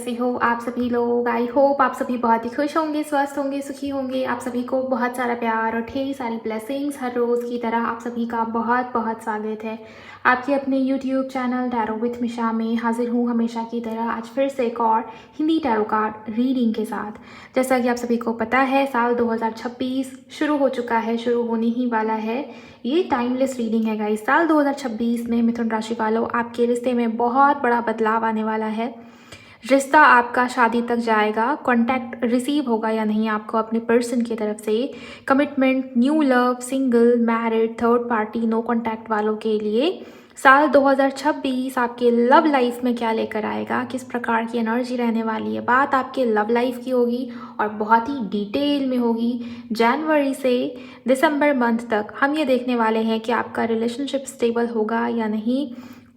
कैसे हो आप सभी लोग। आई होप आप सभी बहुत ही खुश होंगे, स्वस्थ होंगे, सुखी होंगे। आप सभी को बहुत सारा प्यार और ढेर सारी ब्लेसिंग्स हर रोज़ की तरह आप सभी का बहुत बहुत स्वागत है आपके अपने यूट्यूब चैनल टैरो विथ मिशा में। हाजिर हूँ हमेशा की तरह आज फिर से एक और हिंदी टैरो कार्ड रीडिंग के साथ। जैसा कि आप सभी को पता है साल 2026 शुरू हो चुका है, शुरू होने ही वाला है। ये टाइमलेस रीडिंग है गाइस। साल 2026 में मिथुन राशि वालों आपके रिश्ते में बहुत बड़ा बदलाव आने वाला है। रिश्ता आपका शादी तक जाएगा, कॉन्टैक्ट रिसीव होगा या नहीं आपको अपने पर्सन की तरफ से। Commitment, new love, single, married, third party, no contact वालों के लिए साल 2026 आपके लव लाइफ में क्या लेकर आएगा, किस प्रकार की एनर्जी रहने वाली है। बात आपके लव लाइफ की होगी और बहुत ही डिटेल में होगी। जनवरी से दिसंबर मंथ तक हम ये देखने वाले हैं कि आपका रिलेशनशिप स्टेबल होगा या नहीं,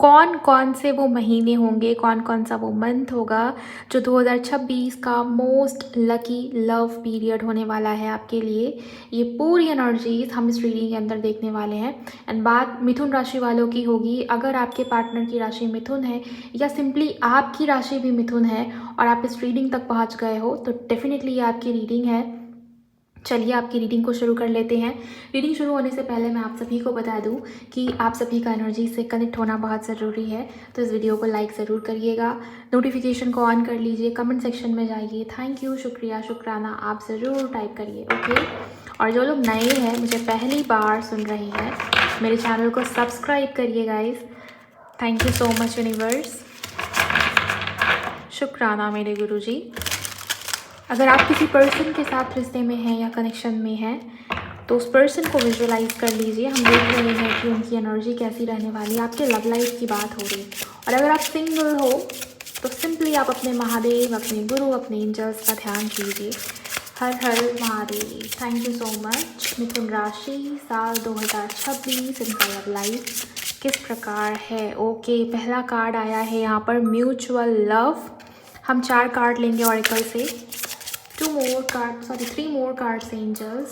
कौन कौन से वो महीने होंगे, कौन कौन सा वो मंथ होगा जो 2026 का मोस्ट लकी लव पीरियड होने वाला है आपके लिए। ये पूरी एनर्जीज हम इस रीडिंग के अंदर देखने वाले हैं। एंड बात मिथुन राशि वालों की होगी। अगर आपके पार्टनर की राशि मिथुन है या सिंपली आपकी राशि भी मिथुन है और आप इस रीडिंग तक पहुंच गए हो तो डेफिनेटली ये आपकी रीडिंग है। चलिए आपकी रीडिंग को शुरू कर लेते हैं। रीडिंग शुरू होने से पहले मैं आप सभी को बता दूं कि आप सभी का एनर्जी से कनेक्ट होना बहुत ज़रूरी है, तो इस वीडियो को लाइक ज़रूर करिएगा, नोटिफिकेशन को ऑन कर लीजिए, कमेंट सेक्शन में जाइए, थैंक यू, शुक्रिया, शुक्राना आप ज़रूर टाइप करिए, ओके। और जो लोग नए हैं, मुझे पहली बार सुन रहे हैं, मेरे चैनल को सब्सक्राइब करिए guys. Thank you so much universe, शुक्राना मेरे गुरुजी। अगर आप किसी पर्सन के साथ रिश्ते में हैं या कनेक्शन में हैं तो उस पर्सन को विजुअलाइज कर लीजिए। हम देख रहे हैं कि उनकी एनर्जी कैसी रहने वाली है। आपके लव लाइफ की बात हो रही है। और अगर आप सिंगल हो तो सिंपली आप अपने महादेव, अपने गुरु, अपने एंजल्स का ध्यान कीजिए। हर हर Mahadev. Thank you so much. मिथुन राशि साल 2026 इनका लव लाइफ किस प्रकार है। ओके, पहला कार्ड आया है यहाँ पर म्यूचुअल लव। हम 4 कार्ड लेंगे ऑरेकल से। 3 more cards angels.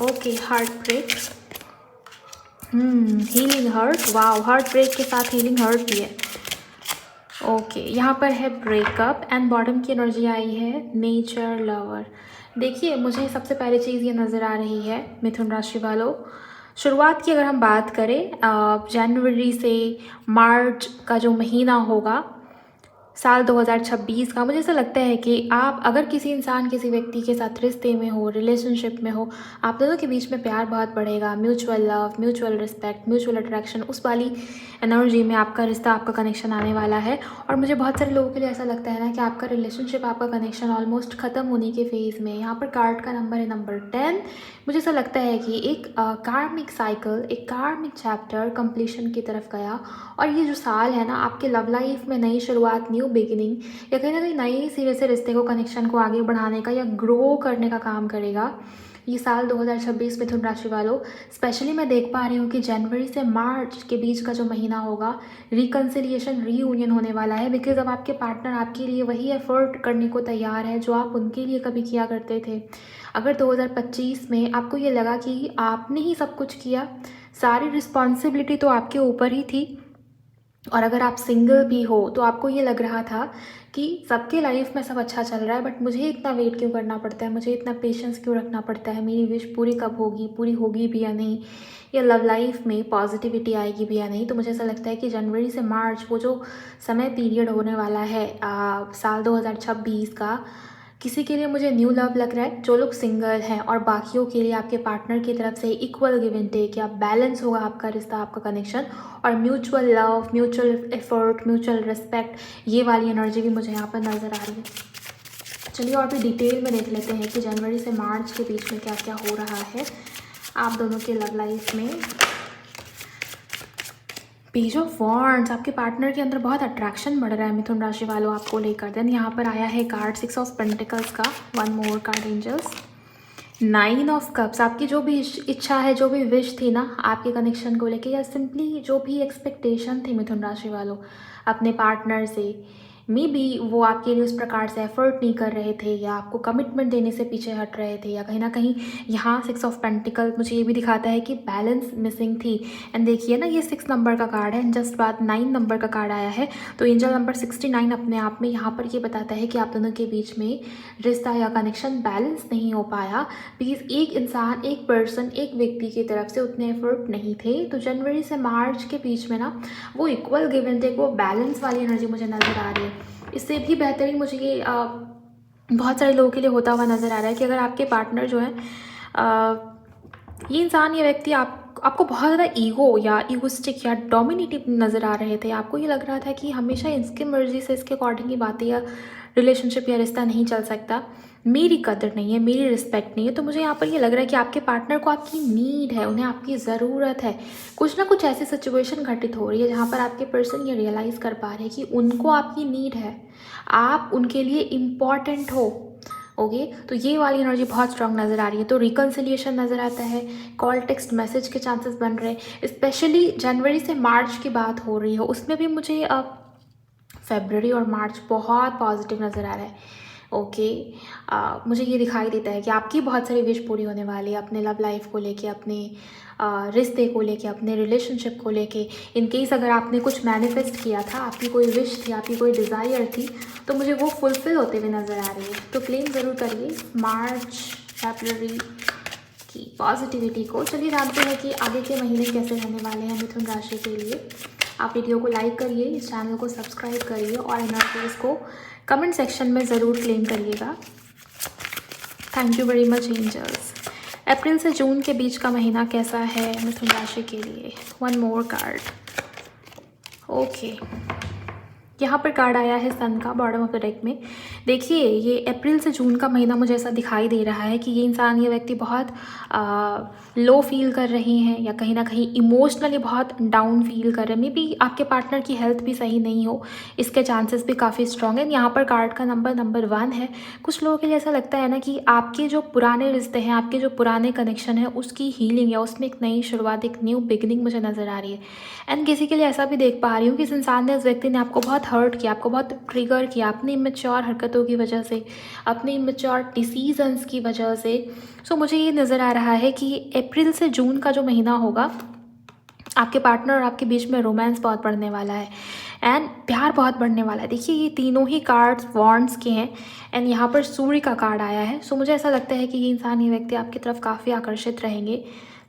Okay, heart break, healing hurt. Wow, heart break के साथ हीलिंग हर्ट भी है। ओके, यहाँ पर है ब्रेकअप एंड बॉटम की एनर्जी आई है नेचर लवर। देखिए, मुझे सबसे पहली चीज़ ये नज़र आ रही है मिथुन राशि वालों, शुरुआत की अगर हम बात करें जनवरी से मार्च का जो महीना होगा साल 2026 का, मुझे ऐसा लगता है कि आप अगर किसी इंसान, किसी व्यक्ति के साथ रिश्ते में हो, रिलेशनशिप में हो, आप दोनों के बीच में प्यार बहुत बढ़ेगा। Mutual love, mutual respect, mutual attraction, उस वाली एनर्जी में आपका रिश्ता, आपका कनेक्शन आने वाला है। और मुझे बहुत सारे लोगों के लिए ऐसा लगता है ना कि आपका रिलेशनशिप, आपका कनेक्शन ऑलमोस्ट ख़त्म होने के फेज़ में। यहाँ पर कार्ड का नंबर है नंबर 10। मुझे ऐसा लगता है कि एक कार्मिक साइकिल, एक कार्मिक चैप्टर कंप्लीशन की तरफ गया। और ये जो साल है ना, आपके लव लाइफ में नई शुरुआत, न्यू बिगिनिंग, या कहीं ना कहीं नई सिरे से रिश्ते को, कनेक्शन को आगे बढ़ाने का या ग्रो करने का काम करेगा ये साल 2026 मिथुन राशि वालों। स्पेशली मैं देख पा रही हूँ कि जनवरी से मार्च के बीच का जो महीना होगा, रिकन्सिलिएशन, रीयूनियन होने वाला है। बिकॉज अब आपके पार्टनर आपके लिए वही एफर्ट करने को तैयार है जो आप उनके लिए कभी किया करते थे। अगर 2025 में आपको ये लगा कि आपने ही सब कुछ किया, सारी रिस्पॉन्सिबिलिटी तो आपके ऊपर ही थी, और अगर आप सिंगल भी हो तो आपको ये लग रहा था कि सबके लाइफ में सब अच्छा चल रहा है, बट मुझे इतना वेट क्यों करना पड़ता है, मुझे इतना पेशेंस क्यों रखना पड़ता है, मेरी विश पूरी कब होगी, पूरी होगी भी या नहीं, या लव लाइफ में पॉजिटिविटी आएगी भी या नहीं। तो मुझे ऐसा लगता है कि जनवरी से मार्च वो जो समय पीरियड होने वाला है साल 2026 का, किसी के लिए मुझे न्यू लव लग रहा है जो लोग सिंगल हैं, और बाकियों के लिए आपके पार्टनर की तरफ से इक्वल गिव एंड टेक, या बैलेंस होगा आपका रिश्ता, आपका कनेक्शन, और mutual love, mutual effort, mutual respect, ये वाली एनर्जी भी मुझे यहाँ पर नज़र आ रही है। चलिए और भी डिटेल में देख लेते हैं कि जनवरी से मार्च के बीच में क्या क्या हो रहा है आप दोनों के लव लाइफ में। पेज ऑफ वॉन्ड्स, आपके पार्टनर के अंदर बहुत अट्रैक्शन बढ़ रहा है मिथुन राशि वालों आपको लेकर। देन यहाँ पर आया है कार्ड 6 ऑफ पेंटिकल्स का। 1 मोर कार्ड एंजल्स। 9 ऑफ कप्स, आपकी जो भी इच्छा है, जो भी विश थी ना आपके कनेक्शन को लेके, या सिंपली जो भी एक्सपेक्टेशन थी मिथुन राशि वालों अपने पार्टनर से, मे बी वो आपके लिए उस प्रकार से एफर्ट नहीं कर रहे थे, या आपको कमिटमेंट देने से पीछे हट रहे थे, या कहीं ना कहीं यहाँ 6 ऑफ पेंटिकल मुझे ये भी दिखाता है कि बैलेंस मिसिंग थी। एंड देखिए ना, ये 6 नंबर का कार्ड है एंड जस्ट बाद 9 नंबर का कार्ड आया है। तो एंजल नंबर 69 अपने आप में यहाँ पर ये बताता है कि आप दोनों के बीच में रिश्ता या कनेक्शन बैलेंस नहीं हो पाया, बिकॉज एक इंसान, एक पर्सन, एक व्यक्ति की तरफ से उतने एफर्ट नहीं थे। तो जनवरी से मार्च के बीच में ना वो इक्वल गिव एंड टेक, वो बैलेंस वाली एनर्जी मुझे नज़र आ रही है। इससे भी बेहतरीन मुझे ये बहुत सारे लोगों के लिए होता हुआ नज़र आ रहा है कि अगर आपके पार्टनर जो है, ये इंसान, ये व्यक्ति आपको बहुत ज़्यादा ईगो या ईगोस्टिक या डोमिनेटिव नज़र आ रहे थे। आपको ये लग रहा था कि हमेशा इसकी मर्ज़ी से, इसके अकॉर्डिंग ही बातें या रिलेशनशिप या रिश्ता नहीं चल सकता, मेरी कदर नहीं है, मेरी रिस्पेक्ट नहीं है। तो मुझे यहाँ पर ये लग रहा है कि आपके पार्टनर को आपकी नीड है, उन्हें आपकी ज़रूरत है। कुछ ना कुछ ऐसी सिचुएशन घटित हो रही है जहाँ पर आपके पर्सन ये रियलाइज़ कर पा रहे हैं कि उनको आपकी नीड है, आप उनके लिए इम्पॉर्टेंट हो। ओके, तो ये वाली एनर्जी बहुत स्ट्रांग नज़र आ रही है। तो रिकन्सिलिएशन नज़र आता है, कॉल टेक्स्ट मैसेज के चांसेस बन रहे हैं। स्पेशली जनवरी से मार्च की बात हो रही है, उसमें भी मुझे फरवरी और मार्च बहुत पॉजिटिव नज़र आ रहा है। ओके, मुझे ये दिखाई देता है कि आपकी बहुत सारी विश पूरी होने वाली है, अपने लव लाइफ को लेके, अपने रिश्ते को लेके, अपने रिलेशनशिप को लेके। इन केस अगर आपने कुछ मैनिफेस्ट किया था, आपकी कोई विश थी, आपकी कोई डिज़ायर थी, तो मुझे वो फुलफिल होते हुए नज़र आ रही है। तो क्लेम ज़रूर करिए मार्च फरवरी की पॉजिटिविटी को। चलिए जानते हैं कि आगे के महीने कैसे रहने वाले हैं मिथुन राशि के लिए। आप वीडियो को लाइक करिए, इस चैनल को सब्सक्राइब करिए और एनर्जीज को कमेंट सेक्शन में ज़रूर क्लेम करिएगा। Thank you very much angels. April से जून के बीच का महीना कैसा है मिथुन राशि के लिए? One more card. ओके, यहाँ पर कार्ड आया है सन का बॉटम ऑफ द डेक में। देखिए, ये अप्रैल से जून का महीना मुझे ऐसा दिखाई दे रहा है कि ये इंसान, ये व्यक्ति बहुत लो फील कर रहे हैं, या कहीं ना कहीं इमोशनली बहुत डाउन फील कर रहे हैं। मे बी आपके पार्टनर की हेल्थ भी सही नहीं हो, इसके चांसेस भी काफ़ी स्ट्रॉन्ग हैं। यहाँ पर कार्ड का नंबर 1 है। कुछ लोगों के लिए ऐसा लगता है ना कि आपके जो पुराने रिश्ते हैं, आपके जो पुराने कनेक्शन है, उसकी हीलिंग या उसमें एक नई शुरुआत, एक न्यू बिगिनिंग मुझे नज़र आ रही है। एंड किसी के लिए ऐसा भी देख पा रही हूँ कि इस इंसान ने, इस व्यक्ति ने आपको बहुत हर्ट किया, आपको बहुत ट्रिगर किया अपनी इमेच्योर हरकतों की वजह से, अपनी इमेच्योर डिसीजंस की वजह से। सो मुझे ये नज़र आ रहा है कि अप्रैल से जून का जो महीना होगा, आपके पार्टनर और आपके बीच में रोमांस बहुत बढ़ने वाला है एंड प्यार बहुत बढ़ने वाला है। देखिए, ये तीनों ही कार्ड्स वॉन्ड्स के हैं एंड यहाँ पर सूर्य का कार्ड आया है। सो मुझे ऐसा लगता है कि ये इंसान, ये व्यक्ति आपकी तरफ काफ़ी आकर्षित रहेंगे।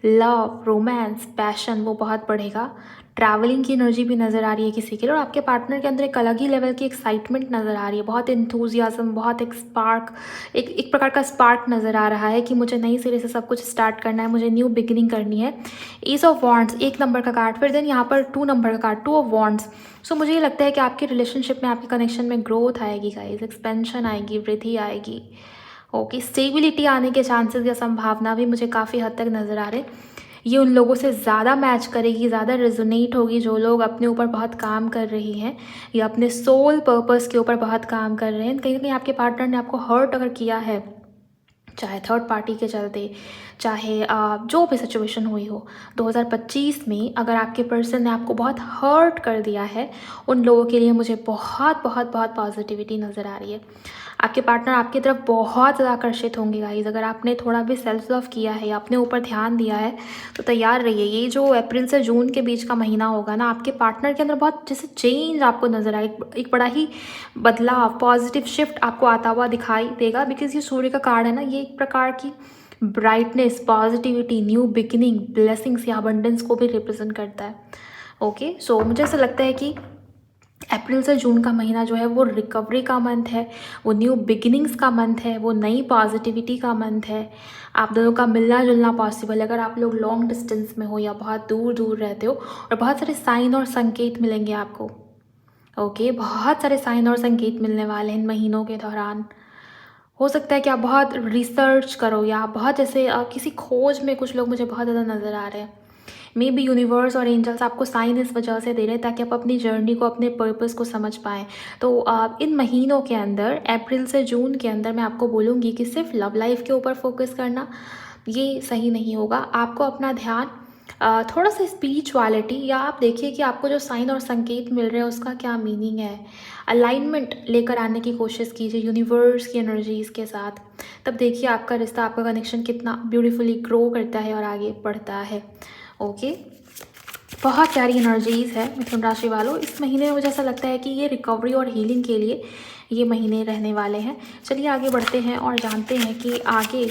लव, रोमांस, पैशन वो बहुत बढ़ेगा। ट्रैवलिंग की एनर्जी भी नज़र आ रही है किसी के लिए, और आपके पार्टनर के अंदर एक अलग ही लेवल की एक्साइटमेंट नज़र आ रही है, बहुत एंथुजियाज्म, बहुत एक स्पार्क, एक प्रकार का स्पार्क नज़र आ रहा है कि मुझे नई सिरे से सब कुछ स्टार्ट करना है, मुझे न्यू बिगिनिंग करनी है। एस ऑफ वॉन्ड्स 1 नंबर का कार्ड, फिर देन यहाँ पर 2 नंबर का कार्ड, 2 ऑफ वॉन्ड्स। सो मुझे ये लगता है कि आपके रिलेशनशिप में, आपके कनेक्शन में ग्रोथ आएगी गाइस, एक्सपेंशन आएगी, वृद्धि आएगी। ओके, स्टेबिलिटी आने के चांसेस या संभावना भी मुझे काफ़ी हद तक नज़र आ रहे हैं। ये उन लोगों से ज़्यादा मैच करेगी, ज़्यादा रेजोनेट होगी जो लोग अपने ऊपर बहुत काम कर रही हैं या अपने सोल पर्पस के ऊपर बहुत काम कर रहे हैं। कहीं ना कहीं आपके पार्टनर ने आपको हर्ट अगर किया है, चाहे थर्ड पार्टी के चलते, चाहे जो भी सिचुएशन हुई हो, 2025 में अगर आपके पर्सन ने आपको बहुत हर्ट कर दिया है, उन लोगों के लिए मुझे बहुत बहुत बहुत पॉजिटिविटी नज़र आ रही है। आपके पार्टनर आपकी तरफ बहुत ज़्यादा आकर्षित होंगे गाइज। अगर आपने थोड़ा भी सेल्फ लव किया है या अपने ऊपर ध्यान दिया है तो तैयार रहिए। ये जो अप्रैल से जून के बीच का महीना होगा ना, आपके पार्टनर के अंदर बहुत जैसे चेंज आपको नज़र आए, एक बड़ा ही बदलाव, पॉजिटिव शिफ्ट आपको आता हुआ दिखाई देगा। बिकॉज ये सूर्य का कार्ड है ना, ये एक प्रकार की brightness, positivity, new beginning, blessings या अबंडेंस को भी रिप्रेजेंट करता है। ओके, सो मुझे ऐसा लगता है कि अप्रैल से जून का महीना जो है वो रिकवरी का मंथ है, वो न्यू बिगिनिंग्स का मंथ है, वो नई पॉजिटिविटी का मंथ है। आप दोनों का मिलना जुलना पॉसिबल है अगर आप लोग लॉन्ग डिस्टेंस में हो या बहुत दूर दूर रहते हो, और बहुत सारे साइन और संकेत मिलेंगे आपको। ओके, बहुत सारे साइन और संकेत मिलने वाले हैं इन महीनों के दौरान। हो सकता है कि आप बहुत रिसर्च करो या बहुत जैसे किसी खोज में, कुछ लोग मुझे बहुत ज़्यादा नज़र आ रहे हैं। मे बी यूनिवर्स और एंजल्स आपको साइन इस वजह से दे रहे हैं ताकि आप अपनी जर्नी को, अपने पर्पस को समझ पाएँ। तो इन महीनों के अंदर, अप्रैल से जून के अंदर, मैं आपको बोलूँगी कि सिर्फ लव लाइफ के ऊपर फोकस करना ये सही नहीं होगा। आपको अपना ध्यान थोड़ा सा स्पिरिचुअलिटी, या आप देखिए कि आपको जो साइन और संकेत मिल रहे हैं उसका क्या मीनिंग है। अलाइनमेंट लेकर आने की कोशिश कीजिए यूनिवर्स की एनर्जीज़ के साथ, तब देखिए आपका रिश्ता, आपका कनेक्शन कितना ब्यूटीफुली ग्रो करता है और आगे बढ़ता है। ओके, बहुत प्यारी एनर्जीज़ है मिथुन राशि वालों। इस महीने में मुझे ऐसा लगता है कि ये रिकवरी और हीलिंग के लिए ये महीने रहने वाले हैं। चलिए आगे बढ़ते हैं और जानते हैं कि आगे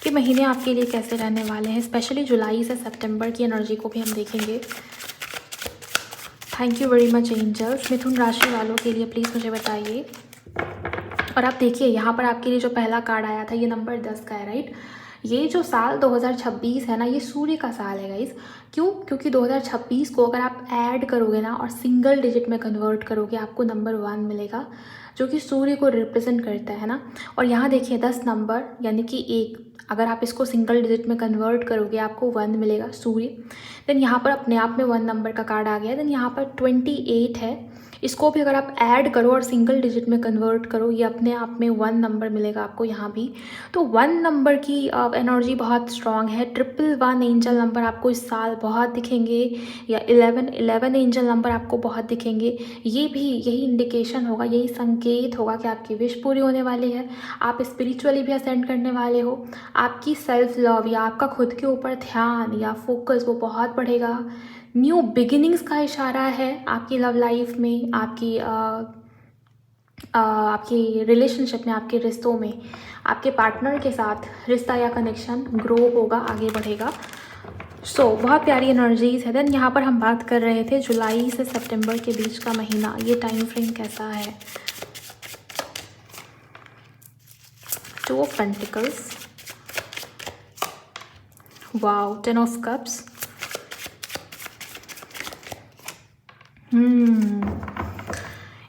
के महीने आपके लिए कैसे रहने वाले हैं। स्पेशली जुलाई से सितंबर की एनर्जी को भी हम देखेंगे। Thank you very much angels. मिथुन राशि वालों के लिए प्लीज़ मुझे बताइए। और आप देखिए यहाँ पर आपके लिए जो पहला कार्ड आया था ये नंबर 10 का है, राइट। ये जो साल 2026 है ना, ये सूर्य का साल है गाइस। क्यों? क्योंकि 2026 को अगर आप ऐड करोगे ना और सिंगल डिजिट में कन्वर्ट करोगे, आपको नंबर 1 मिलेगा, जो कि सूर्य को रिप्रेजेंट करता है ना। और यहाँ देखिए 10 नंबर यानी कि 1, अगर आप इसको सिंगल डिजिट में कन्वर्ट करोगे आपको 1 मिलेगा, सूर्य। देन यहाँ पर अपने आप में 1 नंबर का कार्ड आ गया। देन यहाँ पर 28 है, इसको भी अगर आप ऐड करो और सिंगल डिजिट में कन्वर्ट करो, ये अपने आप में 1 नंबर मिलेगा आपको यहाँ भी। तो 1 नंबर की एनर्जी बहुत स्ट्रॉन्ग है। 111 एंजल नंबर आपको इस साल बहुत दिखेंगे, या 11 एंजल नंबर आपको बहुत दिखेंगे। ये भी यही इंडिकेशन होगा, यही संकेत होगा कि आपकी विश पूरी होने वाली है, आप स्पिरिचुअली भी असेंड करने वाले हो, आपकी सेल्फ लव या आपका खुद के ऊपर ध्यान या फोकस वो बहुत बढ़ेगा। न्यू बिगिनिंग्स का इशारा है आपकी लव लाइफ में, आपकी रिलेशनशिप में, आपके रिश्तों में, आपके पार्टनर के साथ रिश्ता या कनेक्शन ग्रो होगा, आगे बढ़ेगा। बहुत प्यारी एनर्जीज है। देन यहाँ पर हम बात कर रहे थे जुलाई से सितंबर के बीच का महीना, ये टाइम फ्रेम कैसा है। 2 of pentacles, wow, 10 of cups,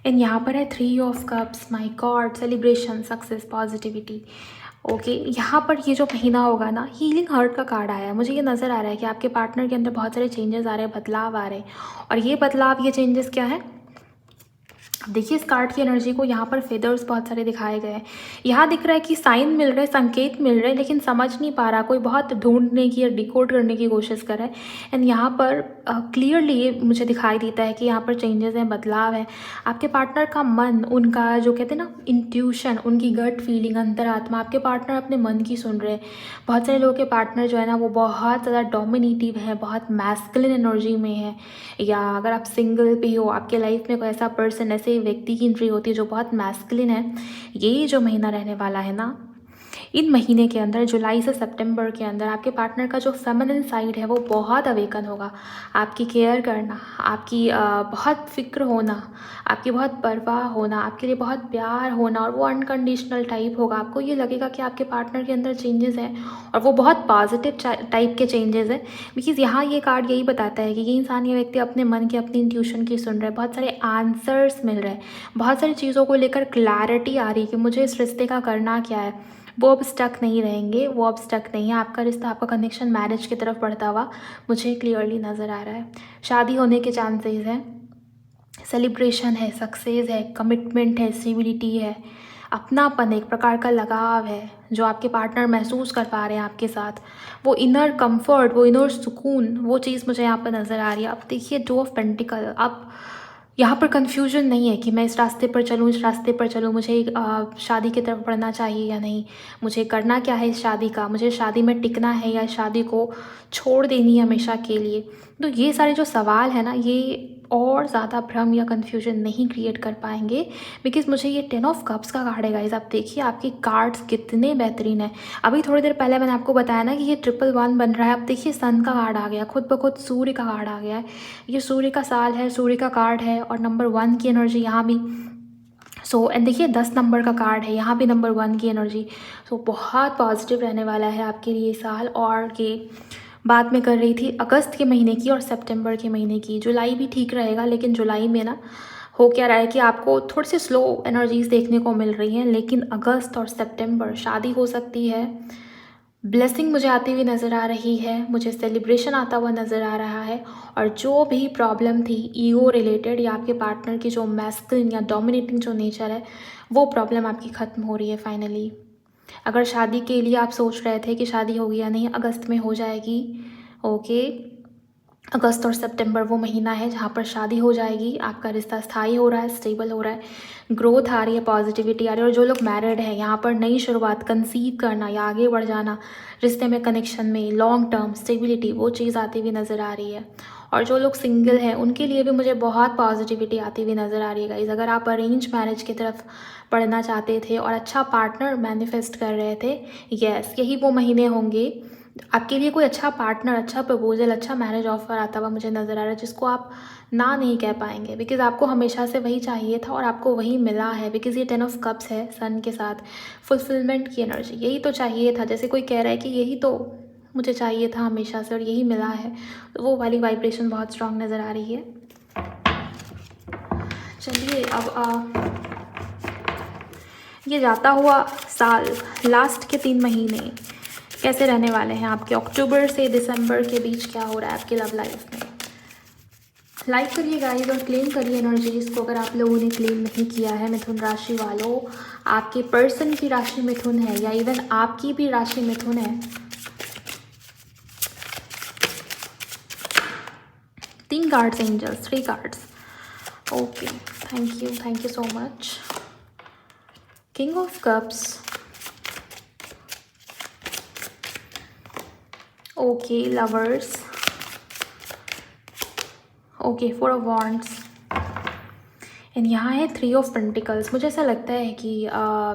and यहाँ पर है 3 of cups. My God, celebration, success, positivity. Okay, यहाँ पर ये जो महीना होगा ना, हीलिंग हार्ट का कार्ड आया है। मुझे ये नज़र आ रहा है कि आपके पार्टनर के अंदर बहुत सारे चेंजेस आ रहे हैं, बदलाव आ रहे हैं। और ये बदलाव, ये चेंजेस क्या है, देखिए इस कार्ड की एनर्जी को, यहाँ पर फेदर्स बहुत सारे दिखाए गए हैं। यहाँ दिख रहा है कि साइन मिल रहे हैं, संकेत मिल रहे हैं, लेकिन समझ नहीं पा रहा, कोई बहुत ढूंढने की या डिकोड करने की कोशिश कर रहा है। एंड यहाँ पर क्लियरली ये मुझे दिखाई देता है कि यहाँ पर चेंजेस हैं, बदलाव है। आपके पार्टनर का मन, उनका जो कहते हैं ना इंट्यूशन, उनकी गट फीलिंग, अंतरात्मा, आपके पार्टनर अपने मन की सुन रहे हैं। बहुत सारे लोगों के पार्टनर जो है ना वो बहुत ज़्यादा डोमिनेटिव है, बहुत मैस्कुलिन एनर्जी में है, या अगर आप सिंगल भी हो, आपके लाइफ में कोई ऐसा पर्सन, ऐसे व्यक्ति की एंट्री होती है जो बहुत मैस्कुलिन है। ये जो महीना रहने वाला है ना, इन महीने के अंदर जुलाई से सितंबर के अंदर आपके पार्टनर का जो फेमिनिन साइड है वो बहुत अवेकन होगा। आपकी केयर करना, आपकी बहुत फिक्र होना, आपकी बहुत परवाह होना, आपके लिए बहुत प्यार होना, और वो अनकंडीशनल टाइप होगा। आपको ये लगेगा कि आपके पार्टनर के अंदर चेंजेस हैं और वो बहुत पॉजिटिव टाइप के चेंजेस हैं। बिकॉज़ यहाँ ये कार्ड यही बताता है कि ये इंसान, ये व्यक्ति अपने मन की, अपनी इंट्यूशन की सुन रहे हैं, बहुत सारे आंसर्स मिल रहे हैं, बहुत सारी चीज़ों को लेकर क्लैरिटी आ रही है कि मुझे इस रिश्ते का करना क्या है। वो अब स्टक नहीं रहेंगे, वो अब स्टक नहीं है। आपका रिश्ता, आपका कनेक्शन मैरिज की तरफ बढ़ता हुआ मुझे क्लियरली नज़र आ रहा है। शादी होने के चांसेस हैं, सेलिब्रेशन है, सक्सेस है, कमिटमेंट है, स्टेबिलिटी है, अपनापन, एक प्रकार का लगाव है जो आपके पार्टनर महसूस कर पा रहे हैं आपके साथ। वो इनर कंफर्ट, वो इनर सुकून, वो चीज़ मुझे यहाँ पर नज़र आ रही है। अब देखिए 2 ऑफ पेंटिकल, अब यहाँ पर कन्फ्यूजन नहीं है कि मैं इस रास्ते पर चलूँ, इस रास्ते पर चलूँ, मुझे शादी की तरफ बढ़ना चाहिए या नहीं, मुझे करना क्या है इस शादी का, मुझे शादी में टिकना है या शादी को छोड़ देनी है हमेशा के लिए। तो ये सारे जो सवाल है ना, ये और ज़्यादा भ्रम या कन्फ्यूजन नहीं क्रिएट कर पाएंगे। बिकॉज मुझे ये 10 ऑफ कप्स का कार्ड है गाइस। आप देखिए आपके कार्ड्स कितने बेहतरीन है। अभी थोड़ी देर पहले मैंने आपको बताया ना कि ये 111 बन रहा है। अब देखिए सन का कार्ड आ गया, खुद ब खुद सूर्य का कार्ड आ गया है। ये सूर्य का साल है, सूर्य का कार्ड है, और नंबर 1 की एनर्जी यहाँ भी। एंड देखिए 10 नंबर का कार्ड है, यहाँ भी नंबर 1 की एनर्जी। बहुत पॉजिटिव रहने वाला है आपके लिए साल। और ये बात मैं कर रही थी अगस्त के महीने की और सितंबर के महीने की। जुलाई भी ठीक रहेगा, लेकिन जुलाई में ना हो क्या रहा है कि आपको थोड़ी सी स्लो एनर्जीज देखने को मिल रही हैं। लेकिन अगस्त और सितंबर शादी हो सकती है, ब्लेसिंग मुझे आती हुई नज़र आ रही है, मुझे सेलिब्रेशन आता हुआ नज़र आ रहा है। और जो भी प्रॉब्लम थी ईगो रिलेटेड, या आपके पार्टनर की जो मैस्कुलिन या डोमिनेटिंग जो नेचर है, वो प्रॉब्लम आपकी ख़त्म हो रही है फाइनली। अगर शादी के लिए आप सोच रहे थे कि शादी होगी या नहीं, अगस्त में हो जाएगी। ओके, अगस्त और सितंबर वो महीना है जहाँ पर शादी हो जाएगी, आपका रिश्ता स्थायी हो रहा है, स्टेबल हो रहा है, ग्रोथ आ रही है, पॉजिटिविटी आ रही है। और जो लोग मैरिड हैं यहाँ पर नई शुरुआत, कंसीव करना या आगे बढ़ जाना, रिश्ते में, कनेक्शन में, लॉन्ग टर्म स्टेबिलिटी, वो चीज़ आती हुई नज़र आ रही है। और जो लोग सिंगल हैं उनके लिए भी मुझे बहुत पॉजिटिविटी आती हुई नज़र आ रही है गाइज़। अगर आप अरेंज मैरिज की तरफ बढ़ना चाहते थे और अच्छा पार्टनर मैनिफेस्ट कर रहे थे, यस, यही वो महीने होंगे आपके लिए। कोई अच्छा पार्टनर, अच्छा प्रपोजल, अच्छा मैरिज ऑफर आता हुआ मुझे नज़र आ रहा है, जिसको आप ना नहीं कह पाएंगे, बिकॉज़ आपको हमेशा से वही चाहिए था और आपको वही मिला है। बिकॉज़ ये 10 ऑफ कप्स है सन के साथ, फुलफिलमेंट की एनर्जी, यही तो चाहिए था। जैसे कोई कह रहा है कि यही तो मुझे चाहिए था हमेशा से और यही मिला है, तो वो वाली वाइब्रेशन बहुत स्ट्रांग नज़र आ रही है। चलिए अब ये जाता हुआ साल, लास्ट के 3 महीने कैसे रहने वाले हैं आपके, अक्टूबर से दिसंबर के बीच क्या हो रहा है आपकी लव लाइफ में। लाइक करिए गाइस और क्लेम करिए एनर्जीज को अगर आप लोगों ने क्लेम नहीं किया है। मिथुन राशि वालों, आपके पर्सन की राशि मिथुन है या इवन आपकी भी राशि मिथुन है। 3 cards angels, 3 cards. Okay, thank you so much. King of cups, okay, lovers, okay, 4 of wands and यहाँ है 3 ऑफ पेंटिकल्स। मुझे ऐसा लगता है कि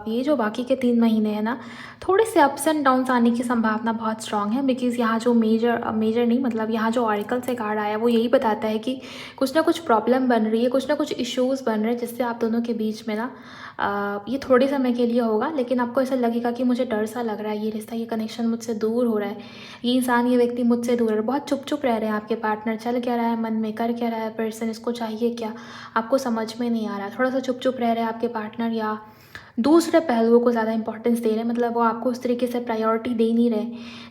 ये जो बाकी के 3 महीने हैं ना, थोड़े से अप्स एंड डाउन्स आने की संभावना बहुत स्ट्रांग है। बिकॉज़ यहाँ जो मेजर नहीं, मतलब यहाँ जो ऑरिकल से कार्ड आया वो यही बताता है कि कुछ ना कुछ प्रॉब्लम बन रही है, कुछ ना कुछ इश्यूज़ बन रहे हैं, जिससे आप दोनों के बीच में ना ये थोड़े समय के लिए होगा, लेकिन आपको ऐसा लगेगा कि मुझे डर सा लग रहा है, ये रिश्ता, ये कनेक्शन मुझसे दूर हो रहा है, ये इंसान, ये व्यक्ति मुझसे दूर है। बहुत चुप रह रहे हैं आपके पार्टनर, चल क्या रहा है मन में, कर क्या रहा है पर्सन, इसको चाहिए क्या, आपको समझ में नहीं आ रहा। थोड़ा सा चुप रह रहे हैं आपके पार्टनर, या दूसरे पहलुओं को ज़्यादा इंपॉर्टेंस दे रहे हैं, मतलब वो आपको उस तरीके से प्रायोरिटी दे नहीं रहे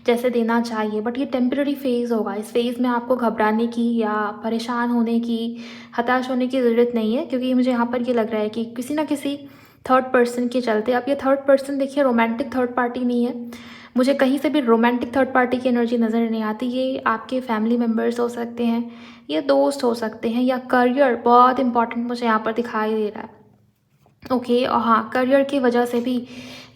जैसे देना चाहिए। बट ये टेम्पररी फेज़ होगा, इस फेज़ में आपको घबराने की या परेशान होने की, हताश होने की ज़रूरत नहीं है, क्योंकि मुझे यहाँ पर ये लग रहा है कि किसी ना किसी थर्ड पर्सन के चलते, अब ये थर्ड पर्सन देखिए रोमांटिक थर्ड पार्टी नहीं है, मुझे कहीं से भी रोमांटिक थर्ड पार्टी की एनर्जी नज़र नहीं आती। ये आपके फैमिली मेम्बर्स हो सकते हैं, ये दोस्त हो सकते हैं, या करियर बहुत इंपॉर्टेंट मुझे यहाँ पर दिखाई दे रहा है। ओके, और हाँ, करियर की वजह से भी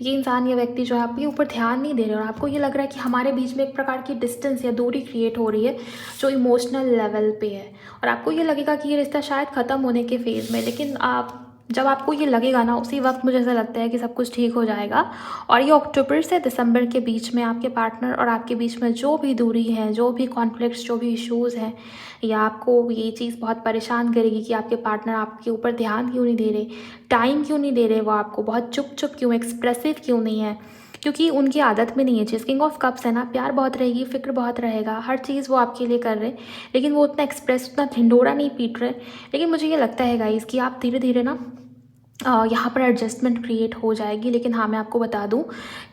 ये इंसान, ये व्यक्ति जो है आपके ऊपर ध्यान नहीं दे रहे, और आपको ये लग रहा है कि हमारे बीच में एक प्रकार की डिस्टेंस या दूरी क्रिएट हो रही है जो इमोशनल लेवल पे है, और आपको ये लगेगा कि ये रिश्ता शायद ख़त्म होने के फेज़ में। लेकिन आप, जब आपको ये लगेगा ना, उसी वक्त मुझे ऐसा लगता है कि सब कुछ ठीक हो जाएगा। और ये अक्टूबर से दिसंबर के बीच में आपके पार्टनर और आपके बीच में जो भी दूरी है, जो भी कॉन्फ्लिक्ट्स, जो भी इश्यूज़ हैं, या आपको ये चीज़ बहुत परेशान करेगी कि आपके पार्टनर आपके ऊपर ध्यान क्यों नहीं दे रहे, टाइम क्यों नहीं दे रहे, वो आपको बहुत चुप क्यों, एक्सप्रेसिव क्यों नहीं है, क्योंकि उनकी आदत में नहीं है चीज़। किंग ऑफ कप्स है ना, प्यार बहुत रहेगी, फिक्र बहुत रहेगा, हर चीज़ वो आपके लिए कर रहे, लेकिन वो उतना एक्सप्रेस, उतना ढिंडोरा नहीं पीट रहे। लेकिन मुझे ये लगता है गाइस कि आप धीरे धीरे ना यहाँ पर एडजस्टमेंट क्रिएट हो जाएगी। लेकिन हाँ, मैं आपको बता दूँ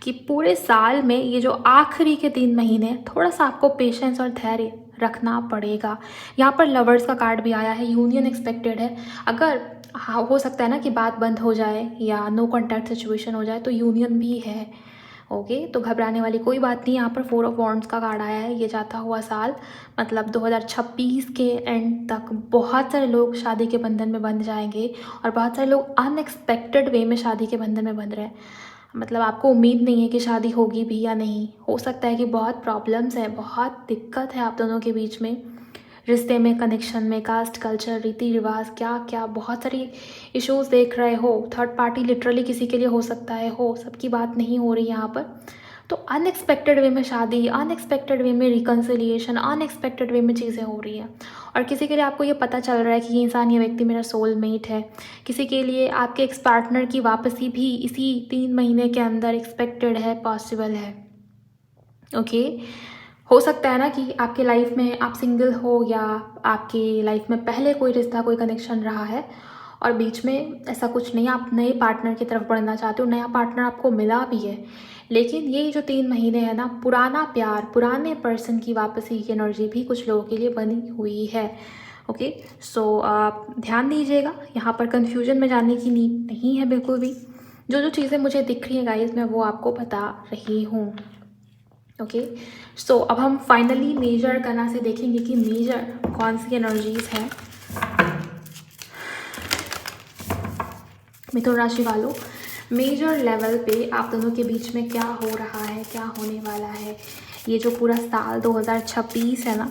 कि पूरे साल में ये जो आखिरी के 3 महीने, थोड़ा सा आपको पेशेंस और धैर्य रखना पड़ेगा। यहाँ पर लवर्स का कार्ड भी आया है, यूनियन एक्सपेक्टेड है। अगर हाँ, हो सकता है ना कि बात बंद हो जाए या नो कॉन्टैक्ट सिचुएशन हो जाए, तो यूनियन भी है। ओके, तो घबराने वाली कोई बात नहीं। यहाँ पर 4 ऑफ वॉन्ड्स का कार्ड आया है। ये जाता हुआ साल, मतलब 2026 के एंड तक बहुत सारे लोग शादी के बंधन में बंध जाएंगे, और बहुत सारे लोग अनएक्सपेक्टेड वे में शादी के बंधन में बंध रहे हैं। मतलब आपको उम्मीद नहीं है कि शादी होगी भी या नहीं, हो सकता है कि बहुत प्रॉब्लम्स है, बहुत दिक्कत है आप दोनों के बीच में, रिश्ते में, कनेक्शन में, कास्ट, कल्चर, रीति रिवाज, क्या क्या बहुत सारी इश्यूज देख रहे हो। थर्ड पार्टी लिटरली किसी के लिए हो सकता है, हो, सबकी बात नहीं हो रही यहाँ पर। तो अनएक्सपेक्टेड वे में शादी, अनएक्सपेक्टेड वे में रिकन्सिलिएशन, अनएक्सपेक्टेड वे में चीज़ें हो रही हैं। और किसी के लिए आपको ये पता चल रहा है कि ये इंसान, ये व्यक्ति मेरा सोलमेट है। किसी के लिए आपके एक्स पार्टनर की वापसी भी इसी 3 महीने के अंदर एक्सपेक्टेड है, पॉसिबल है। ओके, हो सकता है ना कि आपके लाइफ में आप सिंगल हो, या आपकी लाइफ में पहले कोई रिश्ता, कोई कनेक्शन रहा है, और बीच में ऐसा कुछ नहीं, आप नए पार्टनर की तरफ बढ़ना चाहते हो, नया पार्टनर आपको मिला भी है। लेकिन ये जो 3 महीने है ना, पुराना प्यार, पुराने पर्सन की वापसी की एनर्जी भी कुछ लोगों के लिए बनी हुई है। ओके, सो आप ध्यान दीजिएगा, यहाँ पर कन्फ्यूजन में जाने की नीड नहीं है बिल्कुल भी। जो जो चीज़ें मुझे दिख रही हैं गाइज, मैं वो आपको बता रही हूँ। ओके, सो अब हम फाइनली मेजर करना से देखेंगे कि मेजर कौन सी एनर्जीज हैं। मिथुन राशि वालों, मेजर लेवल पे आप दोनों के बीच में क्या हो रहा है, क्या होने वाला है, ये जो पूरा साल 2026 है ना,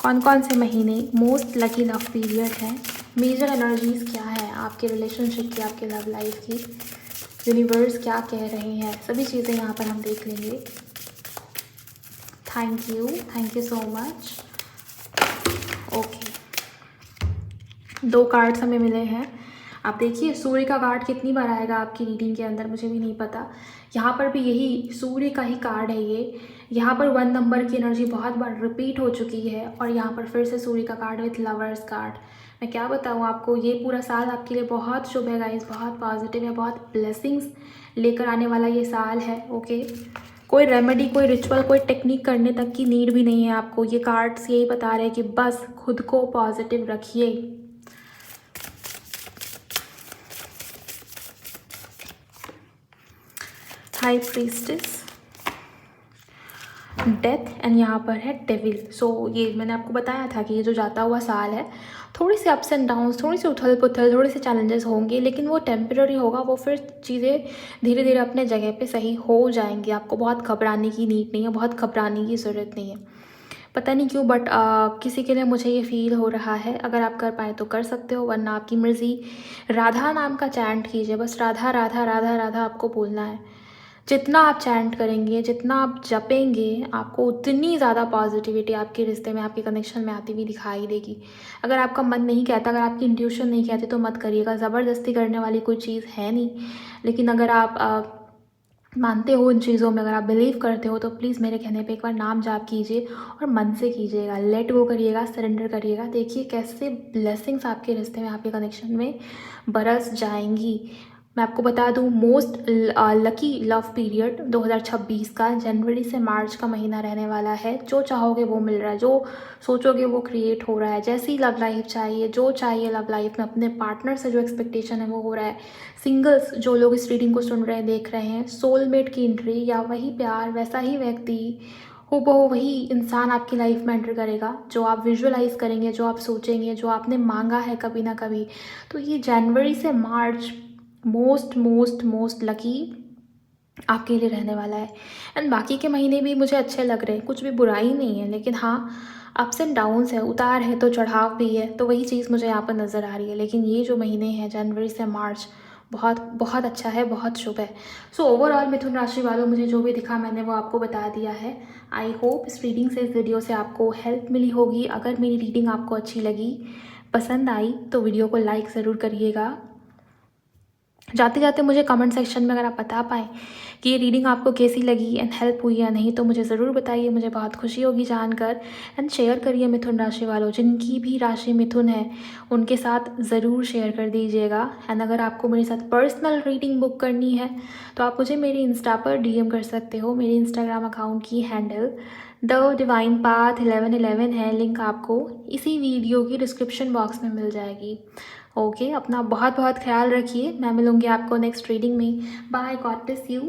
कौन कौन से महीने मोस्ट लकी लव पीरियड है, मेजर एनर्जीज क्या है आपके रिलेशनशिप की, आपके लव लाइफ की, यूनिवर्स क्या कह रहे हैं, सभी चीज़ें यहाँ पर हम देख लेंगे। Thank you so much. Okay, 2 cards हमें मिले हैं। आप देखिए सूर्य का कार्ड कितनी बार आएगा आपकी रीडिंग के अंदर, मुझे भी नहीं पता। यहाँ पर भी यही सूर्य का ही कार्ड है ये। यहाँ पर 1 नंबर की एनर्जी बहुत बार रिपीट हो चुकी है और यहाँ पर फिर से सूर्य का कार्ड विथ लवर्स कार्ड। मैं क्या बताऊँ आपको, ये पूरा साल आपके लिए बहुत शुभ है गाइस, बहुत पॉजिटिव है, बहुत ब्लेसिंग्स लेकर आने वाला ये साल है। ओके, कोई रेमेडी, कोई रिचुअल, कोई टेक्निक करने तक की नीड भी नहीं है आपको। ये कार्ड्स यही बता रहे हैं कि बस खुद को पॉजिटिव रखिए। हाई प्रीस्टेस, डेथ एंड यहाँ पर है डेविल। सो ये मैंने आपको बताया था कि ये जो जाता हुआ साल है, थोड़ी सी अप्स एंड डाउन्स, थोड़ी सी उथल पुथल, थोड़े से चैलेंजेस होंगे, लेकिन वो टेम्पररी होगा। वो फिर चीज़ें धीरे धीरे अपने जगह पे सही हो जाएंगी। आपको बहुत घबराने की नीड नहीं है, बहुत घबराने की ज़रूरत नहीं है। पता नहीं क्यों बट किसी के लिए मुझे ये फील हो रहा है। अगर आप कर पाए तो कर सकते हो, वरना आपकी मर्ज़ी। राधा नाम का चैंट कीजिए, बस राधा राधा राधा राधा आपको बोलना है। जितना आप चैंट करेंगे, जितना आप जपेंगे, आपको उतनी ज़्यादा पॉजिटिविटी आपके रिश्ते में, आपके कनेक्शन में आती हुई दिखाई देगी। अगर आपका मन नहीं कहता, अगर आपकी इंट्यूशन नहीं कहती तो मत करिएगा। ज़बरदस्ती करने वाली कोई चीज़ है नहीं। लेकिन अगर आप मानते हो इन चीज़ों में, अगर आप बिलीव करते हो, तो प्लीज़ मेरे कहने पे एक बार नाम जाप कीजिए और मन से कीजिएगा। लेट गो करिएगा, सरेंडर करिएगा। देखिए कैसे ब्लेसिंग्स आपके रिश्ते में, आपके कनेक्शन में बरस जाएंगी। मैं आपको बता दूं, मोस्ट लकी लव पीरियड 2026 का जनवरी से मार्च का महीना रहने वाला है। जो चाहोगे वो मिल रहा है, जो सोचोगे वो क्रिएट हो रहा है। जैसी लव लाइफ चाहिए, जो चाहिए लव लाइफ में, अपने पार्टनर से जो एक्सपेक्टेशन है वो हो रहा है। सिंगल्स जो लोग इस रीडिंग को सुन रहे हैं, देख रहे हैं, सोलमेट की एंट्री या वही प्यार, वैसा ही व्यक्ति, हूबहू वही इंसान आपकी लाइफ में एंटर करेगा, जो आप विजुअलाइज करेंगे, जो आप सोचेंगे, जो आपने मांगा है कभी ना कभी। तो ये जनवरी से मार्च मोस्ट मोस्ट मोस्ट लकी आपके लिए रहने वाला है। एंड बाकी के महीने भी मुझे अच्छे लग रहे हैं, कुछ भी बुराई नहीं है। लेकिन हाँ, अप्स एंड डाउन्स है, उतार है तो चढ़ाव भी है, तो वही चीज़ मुझे यहाँ पर नज़र आ रही है। लेकिन ये जो महीने हैं जनवरी से मार्च, बहुत बहुत अच्छा है, बहुत शुभ है। सो ओवरऑल मिथुन राशि वालों, मुझे जो भी दिखा मैंने वो आपको बता दिया है। आई होप इस रीडिंग से, इस वीडियो से आपको हेल्प मिली होगी। अगर मेरी रीडिंग आपको अच्छी लगी, पसंद आई, तो वीडियो को लाइक ज़रूर करिएगा। जाते जाते मुझे कमेंट सेक्शन में अगर आप बता पाएँ कि ये रीडिंग आपको कैसी लगी एंड हेल्प हुई या नहीं, तो मुझे ज़रूर बताइए, मुझे बहुत खुशी होगी जानकर। एंड शेयर करिए मिथुन राशि वालों, जिनकी भी राशि मिथुन है उनके साथ ज़रूर शेयर कर दीजिएगा। एंड अगर आपको मेरे साथ पर्सनल रीडिंग बुक करनी है तो आप मुझे मेरी इंस्टा पर DM कर सकते हो। मेरे इंस्टाग्राम अकाउंट की हैंडल द डिवाइन पाथ 1111 है। लिंक आपको इसी वीडियो की डिस्क्रिप्शन बॉक्स में मिल जाएगी। ओके, अपना बहुत बहुत ख्याल रखिए। मैं मिलूँगी आपको नेक्स्ट रीडिंग में। Bye, God bless you.